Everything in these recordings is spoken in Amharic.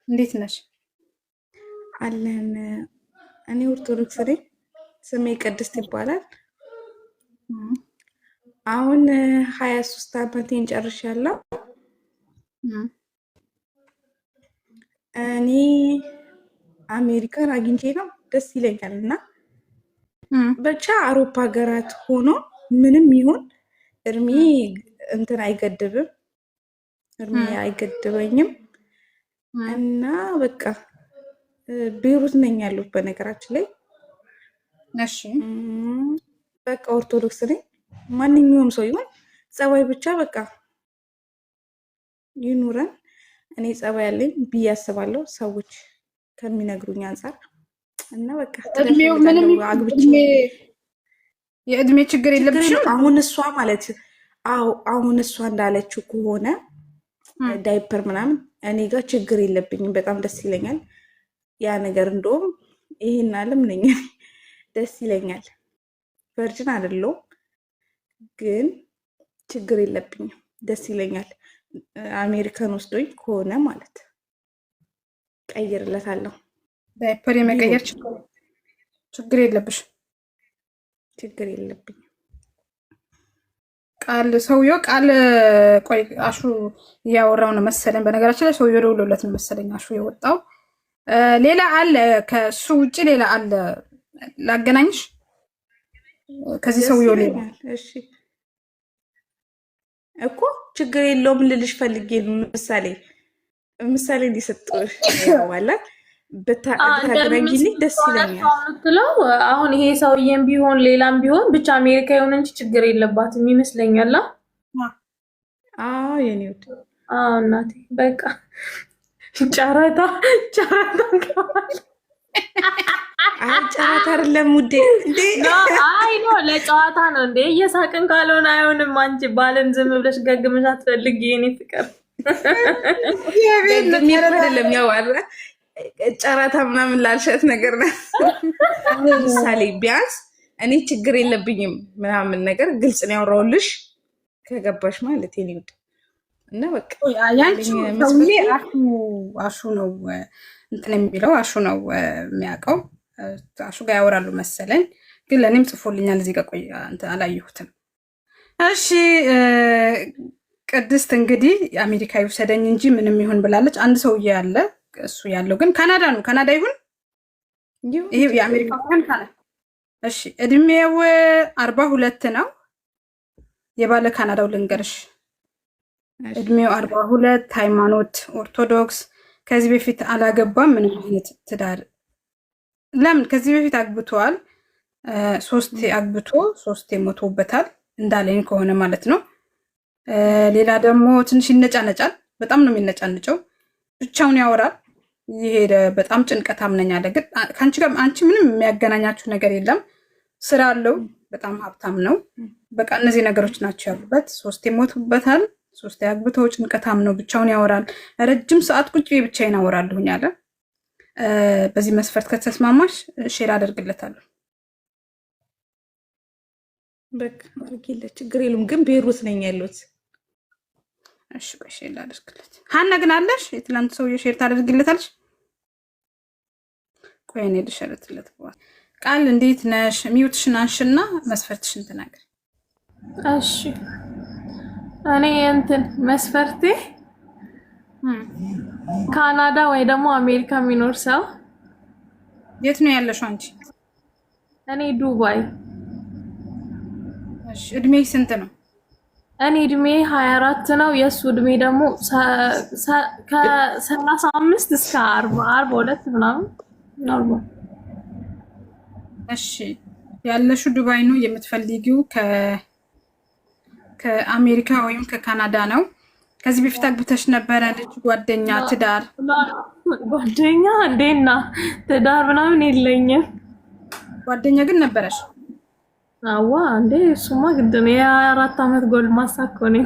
እንዴት ነሽ? አለን። እኔ ኦርቶዶክስ ነኝ። ስሜ ቅድስት ይባላል። እም፣ አሁን 23 ዓመቴን ጨርሻለሁ። እም፣ እኔ አሜሪካን አግኝቼ ነው ደስ ይለኛል እና እም፣ ብቻ አውሮፓ ሀገራት ሆኖ ምንም ይሁን እድሜ እም፣ እንትን አይገድብም፣ እድሜ እም፣ አይገድበኝም እም። እና በቃ ቤይሩት ነኝ ያለሁት በነገራችን ላይ እሺ እም፣ በቃ ኦርቶዶክስ ነኝ። ማንኛውም ሰው ይሁን ጸባይ ብቻ በቃ ይኑረን። እኔ ጸባይ ያለኝ ብዬ አስባለሁ ሰዎች ከሚነግሩኝ አንጻር እና በቃ ትዳር እድሜው ምንም ፈልጋለሁ ይሁን አግብቼ የእድሜ ችግር ችግር የለብሽም? የለም። አሁን እሷ ማለት አሁን እሷ እንዳለችው ከሆነ እም፣ ዳይፐር ምናምን እኔ ጋር ችግር የለብኝም። በጣም ደስ ይለኛል ያ ነገር። እንደውም ይሄን አለም ነኝ ደስ ይለኛል። ቨርጅን አይደለሁም ግን ችግር የለብኝም። ደስ ይለኛል። አሜሪካን ወስዶኝ ከሆነ ማለት ቀይርለታለሁ ዳይፐር ቢሆን የመቀየር ችግር የለብሽም። ችግር የለብኝም። ሰውየው ቃል ቆይ አሹ እያወራው ነው መሰለኝ። በነገራችን ላይ ሰውየው ደውሎለት ነው መሰለኝ አሹ የወጣው። ሌላ አለ፣ ከሱ ውጭ ሌላ አለ። ላገናኝሽ ከዚህ ደስ ሰውየው ሌላ ይለኛል። እሺ እኮ ችግር የለውም ልልሽ ፈልጌ ነው። ምሳሌ እንዲሰጥሽ ያዋላ ብታገናኝልኝ ደስ ይለኛል። የምትለው አሁን ይሄ ሰውዬም ቢሆን ሌላም ቢሆን ብቻ አሜሪካ ይሁን እንጂ ችግር የለባትም ይመስለኛል። አዎ የኔ ውድ እናቴ በቃ ጨረታ አይ ጨረታ አይደለም ውዴ። እንዴ አይ ነው ለጨዋታ ነው እንዴ? እየሳቅን ካልሆነ አይሆንም። አንቺ ባልን ዝም ብለሽ ገግመሽ አትፈልጊ የኔ ፍቅር። አይደለም ያዋራ ጨረታ ምናምን ላልሸት ነገር ነው። ምሳሌ ቢያንስ እኔ ችግር የለብኝም ምናምን ነገር ግልጽ ነው ያወራሁልሽ ከገባሽ ማለት የኔ ውድ እና በቃ ያንቺ ሰውዬ አሹ ነው እንትን የሚለው አሹ ነው የሚያውቀው። አሹ ጋር ያወራሉ መሰለኝ፣ ግን ለእኔም ጽፎልኛል እዚህ ጋር። ቆይ አላየሁትም። እሺ ቅድስት እንግዲህ የአሜሪካ ይውሰደኝ እንጂ ምንም ይሁን ብላለች። አንድ ሰውዬ ያለ እሱ ያለው ግን ካናዳ ነው። ካናዳ ይሁን ይሄ የአሜሪካ እንኳን ካናዳ። እሺ እድሜው 42 ነው። የባለ ካናዳው ልንገርሽ፣ እድሜው 42፣ ሃይማኖት ኦርቶዶክስ፣ ከዚህ በፊት አላገባም፣ ምንም አይነት ትዳር። ለምን ከዚህ በፊት አግብተዋል፣ 3 አግብቶ 3 ሞቶበታል እንዳለኝ ከሆነ ማለት ነው። ሌላ ደግሞ ትንሽ ይነጫነጫል፣ በጣም ነው የሚነጫነጨው። ብቻውን ያወራል፣ ይሄ በጣም ጭንቀታም ነኝ አለ። ግን ከአንቺ ጋር አንቺ ምንም የሚያገናኛችሁ ነገር የለም። ስራ አለው፣ በጣም ሀብታም ነው። በቃ እነዚህ ነገሮች ናቸው ያሉበት። 3 ሞቱበታል፣ 3 አግብቶ ጭንቀታም ነው፣ ብቻውን ያወራል። ረጅም ሰዓት ቁጭ ብዬ ብቻዬን አወራለሁኝ አለ። በዚህ መስፈርት ከተስማማሽ ሼር አደርግለታለሁ። በቃ አድርጊለት፣ ችግር የለም። ግን ቤይሩት ነኝ ያሉት። እሺ ቆይ ሼር ላደርግለት። ሀና ግን አለሽ? የትላንት ሰውዬ ሼር ታደርግለታለሽ? ቆይ እኔ ልሸርትለት። ቃል እንዴት ነሽ? ሚውትሽን አንሽና መስፈርትሽን ተናገር። እሺ እኔ እንትን መስፈርቴ ካናዳ ወይ ደግሞ አሜሪካ የሚኖር ሰው። የት ነው ያለሽው አንቺ? እኔ ዱባይ። እሺ እድሜሽ ስንት ነው? እኔ እድሜ 24 ነው። የእሱ እድሜ ደግሞ ከ35 እስከ 42 ምናምን ኖርማል። እሺ ያለሽው ዱባይ ነው። የምትፈልጊው ከአሜሪካ ወይም ከካናዳ ነው። ከዚህ በፊት አግብተሽ ነበረ? ልጅ፣ ጓደኛ፣ ትዳር? ጓደኛ እንዴና ትዳር ምናምን የለኝም። ጓደኛ ግን ነበረሽ? አዋ እንዴ እሱማ ግድ ነው። የ24 ዓመት ጎልማሳ እኮ ነኝ።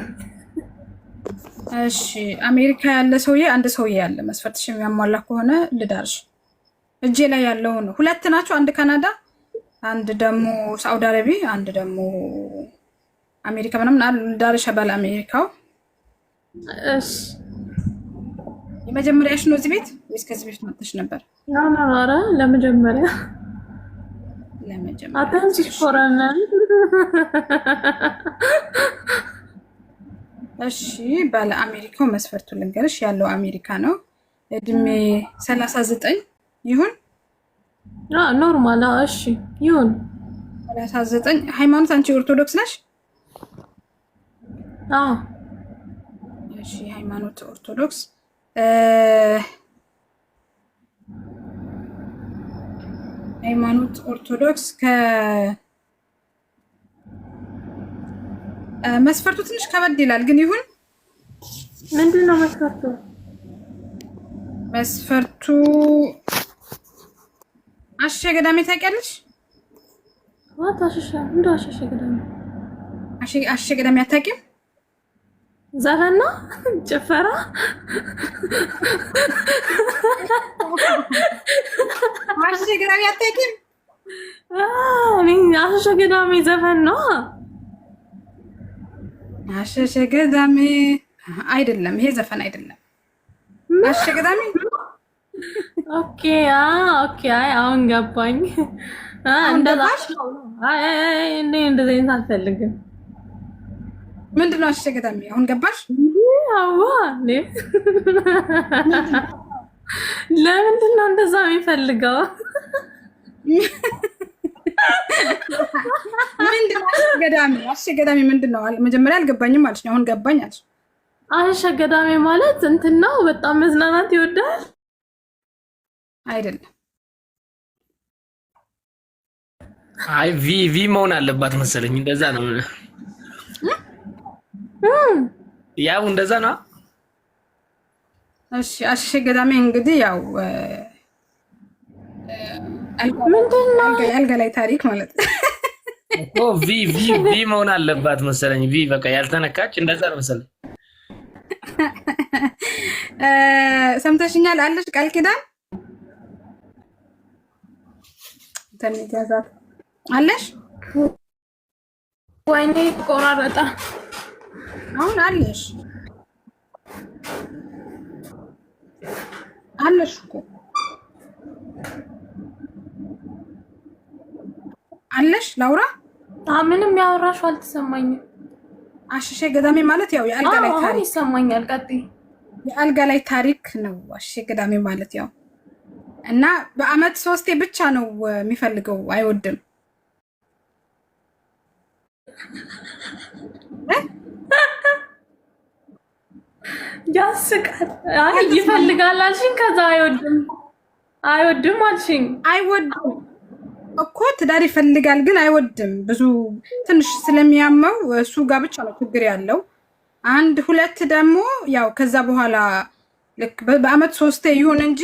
እሺ አሜሪካ ያለ ሰውዬ አንድ ሰውዬ ያለ መስፈርትሽ የሚያሟላ ከሆነ ልዳርሽ። እጄ ላይ ያለው ነው። 2 ናቸው። አንድ ካናዳ፣ አንድ ደግሞ ሳውዲ አረቢያ፣ አንድ ደግሞ አሜሪካ። ምናምን ልዳርሽ ባለ አሜሪካው። እሺ የመጀመሪያሽ ነው እዚህ ቤት ወይስ ከዚህ በፊት መጥተሽ ነበር? ኧረ ለመጀመሪያ አታንቺ ኮረና። እሺ ባለ አሜሪካው መስፈርቱ ልንገርሽ፣ ያለው አሜሪካ ነው። እድሜ 39 ይሁን? ኖርማል። እሺ ይሁን 39። ሃይማኖት አንቺ ኦርቶዶክስ ነሽ? እሺ ሃይማኖት ኦርቶዶክስ። ሃይማኖት ኦርቶዶክስ መስፈርቱ ትንሽ ከበድ ይላል፣ ግን ይሁን። ምንድን ነው መስፈርቱ? መስፈርቱ አሸሸ ገዳሜ ታውቂያለሽ? አሸሸ ገዳሜ አታውቂም? ዘፈን ነው ጭፈራ? አሸሸ ገዳሜ አታውቂም? አሸሸ ገዳሜ ዘፈን ነው። አሸሸ ገዳሜ አይደለም፣ ይሄ ዘፈን አይደለም። አሸሸ ገዳሜ ኦኬ አይ አሁን ገባኝ። እንደዛ እንደዚህ አልፈልግም። ምንድን ነው አሸሸ ገዳሜ? አሁን ገባሽ? ለምንድን ነው እንደዛ የሚፈልገው? ምንድን ነው አሸሸ ገዳሜ? አሸሸ ገዳሜ ምንድን ነው? መጀመሪያ አልገባኝም አለሽ፣ አሁን ገባኝ አለሽ። አሸሸ ገዳሜ ማለት እንትን ነው፣ በጣም መዝናናት ይወዳል አይደለም? አይ ቪ መሆን አለባት መሰለኝ። እንደዛ ነው ያው እንደዛ ነው። እሺ አሸሸ ገዳሜ እንግዲህ ያው ምንድነው አልጋ ላይ ታሪክ ማለት እኮ ቪ መሆን አለባት መሰለኝ። ቪ በቃ ያልተነካች እንደዛ ነው መሰለኝ። ሰምተሽኛል አለሽ ቃል ኪዳን ተንገዛት አለሽ? ወይኔ ቆራረጣ። አሁን አለሽ እኮ አለሽ ላውራ። ምንም ያወራሽው አልተሰማኝም። አሸሸ ገዳሜ ማለት ያው የአልጋ ላይ ታሪክ ይሰማኛል። ቀጥይ። የአልጋ ላይ ታሪክ ነው አሸሸ ገዳሜ ማለት ያው። እና በአመት 3 ብቻ ነው የሚፈልገው፣ አይወድም። ያስቃል። አይ ይፈልጋል አልሽኝ፣ ከዛ አይወድም አልሽኝ። አይወድም እኮ ትዳር ይፈልጋል ግን አይወድም። ብዙ ትንሽ ስለሚያመው እሱ ጋር ብቻ ነው ችግር ያለው። 1 2 ደግሞ ያው ከዛ በኋላ ልክ በአመት 3 ይሁን እንጂ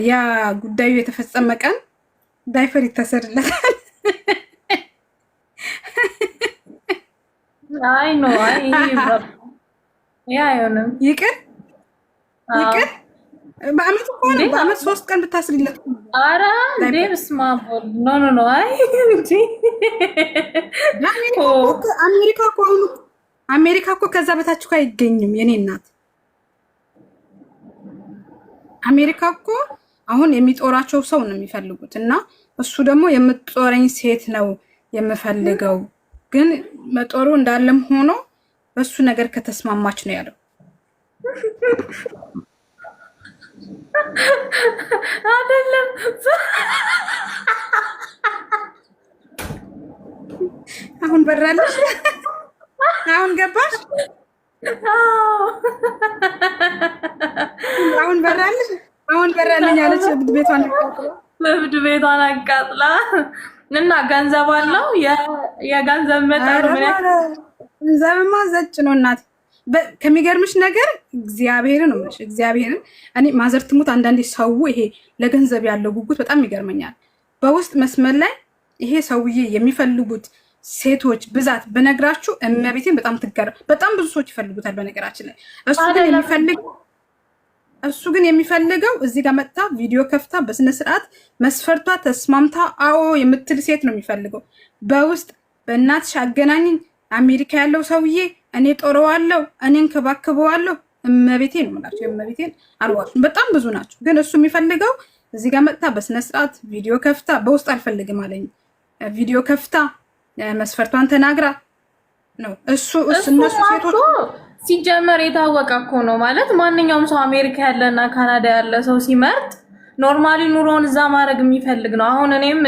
ያ ጉዳዩ የተፈጸመ ቀን ዳይፐር ይታሰርለታል። አይ ኖ አይ ያ አይሆንም። ይቅር በአመት እኮ ነው። በአመት 3 ቀን ብታስሪለት። ኧረ እንዴ በስመ አብ ኖ አይ እንዴ አሜሪካ እኮ ከዛ በታች እኮ አይገኝም የኔ እናት። አሜሪካ እኮ አሁን የሚጦራቸው ሰው ነው የሚፈልጉት፣ እና እሱ ደግሞ የምትጦረኝ ሴት ነው የምፈልገው። ግን መጦሩ እንዳለም ሆኖ በሱ ነገር ከተስማማች ነው ያለው። አይደለም አሁን በራለሽ? አሁን ገባሽ? አሁን በራለሽ? አሁን በራልኝ አለች። ቤቷን አቃጥላ እና ገንዘብ አለው። የገንዘብ መጠኑ ምን ያህል? ገንዘብማ ዘጭ ነው እናት። ከሚገርምሽ ነገር እግዚአብሔርን ነው የምልሽ፣ እግዚአብሔርን እኔ ማዘር ትሙት አንዳንዴ ሰው ይሄ ለገንዘብ ያለው ጉጉት በጣም ይገርመኛል። በውስጥ መስመር ላይ ይሄ ሰውዬ የሚፈልጉት ሴቶች ብዛት በነግራችሁ እመቤቴን በጣም ብዙ ሰዎች ይፈልጉታል። በነገራችን ላይ እሱ ግን የሚፈልገው እዚህ ጋር መጥታ ቪዲዮ ከፍታ በስነ ስርዓት መስፈርቷ ተስማምታ አዎ የምትል ሴት ነው የሚፈልገው። በውስጥ በእናትሽ አገናኝኝ፣ አሜሪካ ያለው ሰውዬ እኔ ጦረዋለሁ፣ እኔ እንከባከበዋለሁ፣ እመቤቴ ነው የምላቸው። እመቤቴን አልዋሽም፣ በጣም ብዙ ናቸው። ግን እሱ የሚፈልገው እዚህ ጋር መጥታ በስነ ስርዓት ቪዲዮ ከፍታ፣ በውስጥ አልፈልግም አለኝ። ቪዲዮ ከፍታ መስፈርቷን ተናግራ ነው እሱ እነሱ ሴቶች ሲጀመር የታወቀ እኮ ነው ማለት ማንኛውም ሰው አሜሪካ ያለና ካናዳ ያለ ሰው ሲመርጥ ኖርማሊ ኑሮውን እዛ ማድረግ የሚፈልግ ነው። አሁን እኔም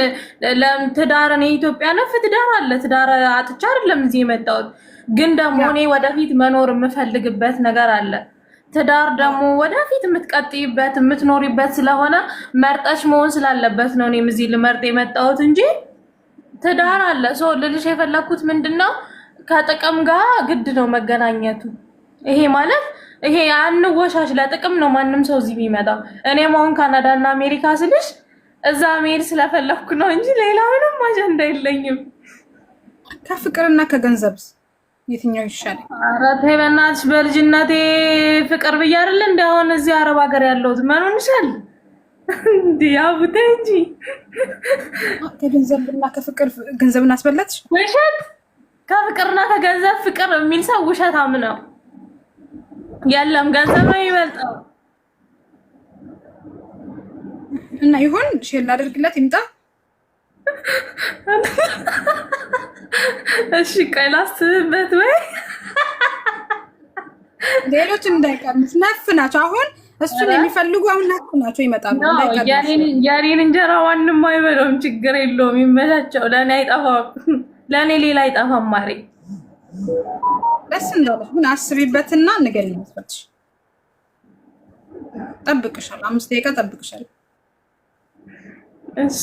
ለትዳር እኔ ኢትዮጵያ ነፍ ትዳር አለ ትዳር አጥቻ አይደለም እዚህ የመጣሁት፣ ግን ደግሞ እኔ ወደፊት መኖር የምፈልግበት ነገር አለ። ትዳር ደግሞ ወደፊት የምትቀጥይበት የምትኖሪበት ስለሆነ መርጠሽ መሆን ስላለበት ነው እኔም እዚህ ልመርጥ የመጣሁት እንጂ ትዳር አለ። ሰው ልልሽ የፈለኩት ምንድነው ከጥቅም ጋር ግድ ነው መገናኘቱ። ይሄ ማለት ይሄ አንወሻሽ ለጥቅም ነው ማንም ሰው እዚህ የሚመጣው። እኔም አሁን ካናዳ እና አሜሪካ ስልሽ እዛ መሄድ ስለፈለኩ ነው እንጂ ሌላ ምንም አጀንዳ የለኝም። ከፍቅርና ከገንዘብስ የትኛው ይሻላል? ኧረ ተይ በእናትሽ በልጅነቴ ፍቅር ብዬ አይደል እንደ አሁን እዚህ አረብ ሀገር ያለሁት መኖር ይሻል እንዴ? አቡቴ እንጂ ከገንዘብና ከፍቅር ገንዘብን አስበላትሽ? ውሸት ከፍቅርና ከገንዘብ ፍቅር የሚል ሰው ውሸታም ነው። የለም ገንዘብ ነው የሚበልጠው። እና ይሁን ሼር ላድርግለት ይምጣ። እሺ ቆይ ላስብበት። ወይ ሌሎች እንዳይቀርምስ ነፍ ናቸው። አሁን እሱን የሚፈልጉ አሁን ነፍ ናቸው ይመጣሉ። የኔን እንጀራ ዋንም አይበለውም፣ ችግር የለውም ይመቻቸው። ለእኔ አይጠፋም፣ ለእኔ ሌላ አይጠፋም። ማሬ ደስ እንዳለሽ ግን አስቢበትና ንገሪኝ። መስፈርትሽ ጠብቅሻለሁ፣ 5 ደቂቃ ጠብቅሻለሁ። እሺ